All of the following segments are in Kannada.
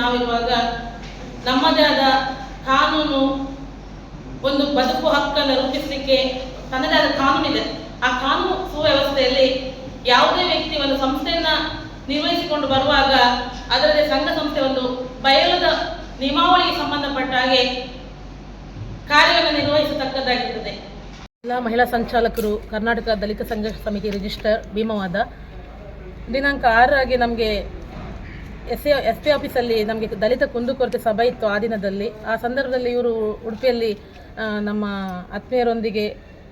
ನಾವಿರುವಾಗ ನಮ್ಮದೇ ಆದ ಕಾನೂನು ಒಂದು ಬದುಕು ಹಕ್ಕನ್ನು ರೂಪಿಸಲಿಕ್ಕೆ ತನ್ನದೇ ಆದ ಕಾನೂನಿದೆ. ಆ ಕಾನೂನು ಸುವ್ಯವಸ್ಥೆಯಲ್ಲಿ ಯಾವುದೇ ವ್ಯಕ್ತಿ ಒಂದು ಸಂಸ್ಥೆಯನ್ನ ನಿರ್ವಹಿಸಿಕೊಂಡು ಬರುವಾಗ ಅದರಲ್ಲಿ ಸಂಘ ಸಂಸ್ಥೆ ಒಂದು ಬಯಲುದ ನಿಯಮಾವಳಿಗೆ ಸಂಬಂಧಪಟ್ಟ ಹಾಗೆ ಕಾರ್ಯವನ್ನು ನಿರ್ವಹಿಸತಕ್ಕದ್ದಾಗಿರುತ್ತದೆ. ಎಲ್ಲ ಮಹಿಳಾ ಸಂಚಾಲಕರು ಕರ್ನಾಟಕ ದಲಿತ ಸಂಘ ಸಮಿತಿ ರಿಜಿಸ್ಟರ್ ಭೀಮವಾದ ದಿನಾಂಕ 6 ನಮಗೆ ಎಸ್ ಪಿ ಆಫೀಸಲ್ಲಿ ನಮಗೆ ದಲಿತ ಕುಂದುಕೊರತೆ ಸಭೆ ಇತ್ತು. ಆ ದಿನದಲ್ಲಿ ಆ ಸಂದರ್ಭದಲ್ಲಿ ಇವರು ಉಡುಪಿಯಲ್ಲಿ ನಮ್ಮ ಆತ್ಮೀಯರೊಂದಿಗೆ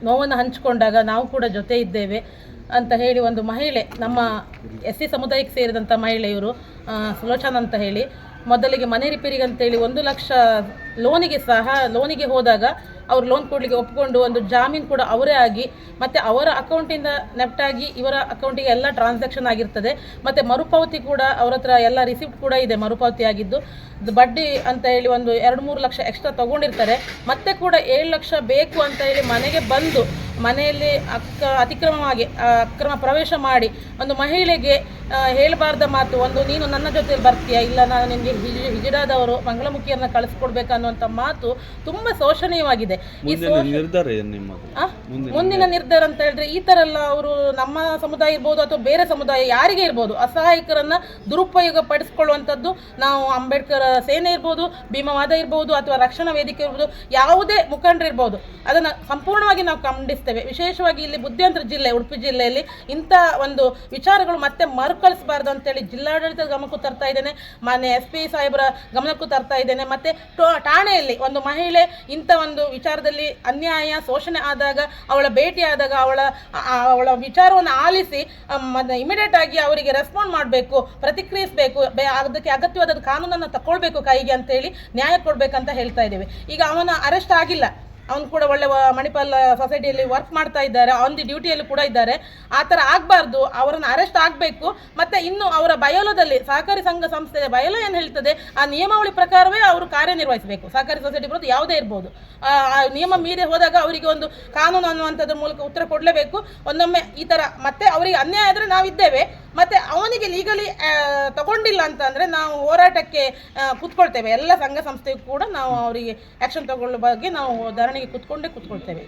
ನೋವನ್ನು ಹಂಚಿಕೊಂಡಾಗ ನಾವು ಕೂಡ ಜೊತೆ ಇದ್ದೇವೆ ಅಂತ ಹೇಳಿ ಒಂದು ಮಹಿಳೆ, ನಮ್ಮ SC ಸಮುದಾಯಕ್ಕೆ ಸೇರಿದಂಥ ಮಹಿಳೆ ಇವರು ಸುಲೋಚನ ಅಂತ ಹೇಳಿ, ಮೊದಲಿಗೆ ಮನೆ ರಿಪೇರಿಗೆ ಅಂತೇಳಿ 1 ಲಕ್ಷ ಲೋನಿಗೆ ಹೋದಾಗ ಅವ್ರು ಲೋನ್ ಕೊಡಲಿಕ್ಕೆ ಒಪ್ಪಿಕೊಂಡು ಒಂದು ಜಾಮೀನು ಕೂಡ ಅವರೇ ಆಗಿ ಮತ್ತು ಅವರ ಅಕೌಂಟಿಂದ ನೆಫ್ಟಾಗಿ ಇವರ ಅಕೌಂಟಿಗೆ ಎಲ್ಲ ಟ್ರಾನ್ಸಾಕ್ಷನ್ ಆಗಿರ್ತದೆ. ಮತ್ತು ಮರುಪಾವತಿ ಕೂಡ ಅವ್ರ ಹತ್ರ ಎಲ್ಲ ರಿಸಿಪ್ಟ್ ಕೂಡ ಇದೆ ಮರುಪಾವತಿ ಆಗಿದ್ದು. ಬಡ್ಡಿ ಅಂತ ಹೇಳಿ ಒಂದು 2-3 ಲಕ್ಷ ಎಕ್ಸ್ಟ್ರಾ ತೊಗೊಂಡಿರ್ತಾರೆ. ಮತ್ತೆ ಕೂಡ 7 ಲಕ್ಷ ಬೇಕು ಅಂತ ಹೇಳಿ ಮನೆಗೆ ಬಂದು ಮನೆಯಲ್ಲಿ ಅಕ್ರಮ ಪ್ರವೇಶ ಮಾಡಿ ಒಂದು ಮಹಿಳೆಗೆ ಹೇಳಬಾರ್ದ ಮಾತು, ಒಂದು ನೀನು ನನ್ನ ಜೊತೆ ಬರ್ತೀಯಾ, ಇಲ್ಲ ನಾನು ನಿನಗೆ ಹಿಜಿಡಾದವರು ಮಂಗಳಮುಖಿಯರನ್ನ ಕಳಿಸ್ಕೊಡ್ಬೇಕನ್ನುವಂಥ ಮಾತು ತುಂಬ ಶೋಷಣೀಯವಾಗಿದೆ. ಮುಂದಿನ ನಿರ್ಧಾರ ಅಂತ ಹೇಳಿದ್ರೆ ಈ ಥರ ಎಲ್ಲ ಅವರು ನಮ್ಮ ಸಮುದಾಯ ಇರ್ಬೋದು ಅಥವಾ ಬೇರೆ ಸಮುದಾಯ ಯಾರಿಗೆ ಇರ್ಬೋದು ಅಸಹಾಯಕರನ್ನು ದುರುಪಯೋಗ ಪಡಿಸ್ಕೊಳ್ಳುವಂಥದ್ದು ನಾವು ಅಂಬೇಡ್ಕರ್ ಸೇನೆ ಇರ್ಬೋದು, ಭೀಮವಾದ ಇರ್ಬೋದು ಅಥವಾ ರಕ್ಷಣಾ ವೇದಿಕೆ ಇರ್ಬೋದು, ಯಾವುದೇ ಮುಖಂಡರಿರ್ಬೋದು ಅದನ್ನು ಸಂಪೂರ್ಣವಾಗಿ ನಾವು ಖಂಡಿಸ್ತೇವೆ. ವಿಶೇಷವಾಗಿ ಇಲ್ಲಿ ಬುದ್ಧಿವಂತರ ಜಿಲ್ಲೆ ಉಡುಪಿ ಜಿಲ್ಲೆಯಲ್ಲಿ ಇಂಥ ಒಂದು ವಿಚಾರಗಳು ಮತ್ತೆ ಮರುಕಳಿಸಬಾರ್ದು ಅಂತೇಳಿ ಜಿಲ್ಲಾಡಳಿತದ ಗಮನಕ್ಕೂ ತರ್ತಾ ಇದ್ದೇನೆ, ಮಾನ್ಯ SP ಸಾಹೇಬರ ಗಮನಕ್ಕೂ ತರ್ತಾ ಇದ್ದೇನೆ. ಮತ್ತು ಠಾಣೆಯಲ್ಲಿ ಒಂದು ಮಹಿಳೆ ಇಂಥ ಒಂದು ವಿಚಾರದಲ್ಲಿ ಅನ್ಯಾಯ ಶೋಷಣೆ ಆದಾಗ ಅವಳ ಭೇಟಿ ಆದಾಗ ಅವಳ ವಿಚಾರವನ್ನು ಆಲಿಸಿ ಇಮಿಡಿಯೇಟ್ ಆಗಿ ಅವರಿಗೆ ರೆಸ್ಪಾಂಡ್ ಮಾಡಬೇಕು, ಪ್ರತಿಕ್ರಿಯಿಸಬೇಕು, ಅದಕ್ಕೆ ಅಗತ್ಯವಾದ ಕಾನೂನನ್ನು ತಗೊಳ್ಬೇಕು ಕೈಗೆ ಅಂತೇಳಿ ನ್ಯಾಯ ಕೊಡಬೇಕಂತ ಹೇಳ್ತಾ ಇದ್ದೇವೆ. ಈಗ ಅವನ ಅರೆಸ್ಟ್ ಆಗಿಲ್ಲ, ಅವನು ಕೂಡ ಒಳ್ಳೆ ಮಣಿಪಾಲ್ ಸೊಸೈಟಿಯಲ್ಲಿ ವರ್ಕ್ ಮಾಡ್ತಾ ಇದ್ದಾರೆ, ಆನ್ ದಿ ಡ್ಯೂಟಿಯಲ್ಲಿ ಕೂಡ ಇದ್ದಾರೆ. ಆ ಥರ ಆಗಬಾರ್ದು, ಅವರನ್ನು ಅರೆಸ್ಟ್ ಆಗಬೇಕು. ಮತ್ತು ಇನ್ನು ಅವರ ಬಯಲೋದಲ್ಲಿ ಸಹಕಾರಿ ಸಂಘ ಸಂಸ್ಥೆ ಬಯಲು ಏನು ಹೇಳ್ತದೆ ಆ ನಿಯಮಾವಳಿ ಪ್ರಕಾರವೇ ಅವರು ಕಾರ್ಯನಿರ್ವಹಿಸಬೇಕು. ಸಹಕಾರಿ ಸೊಸೈಟಿ ಬರೋದು ಯಾವುದೇ ಇರ್ಬೋದು, ಆ ನಿಯಮ ಮೀರಿ ಹೋದಾಗ ಅವರಿಗೆ ಒಂದು ಕಾನೂನು ಅನ್ನುವಂಥದ್ರ ಮೂಲಕ ಉತ್ತರ ಕೊಡಲೇಬೇಕು. ಒಂದೊಮ್ಮೆ ಈ ಥರ ಮತ್ತೆ ಅವರಿಗೆ ಅನ್ಯಾಯ ಆದರೆ ನಾವಿದ್ದೇವೆ, ಮತ್ತು ಅವನಿಗೆ ಲೀಗಲಿ ತಗೊಂಡಿಲ್ಲ ಅಂತಂದರೆ ನಾವು ಹೋರಾಟಕ್ಕೆ ಕೂತ್ಕೊಳ್ತೇವೆ. ಎಲ್ಲ ಸಂಘ ಸಂಸ್ಥೆಗೂ ಕೂಡ ನಾವು ಅವರಿಗೆ ಆ್ಯಕ್ಷನ್ ತಗೊಳ್ಳೋ ಬಗ್ಗೆ ನಾವು ಧರಣಿಗೆ ಕೂತ್ಕೊಳ್ತೇವೆ.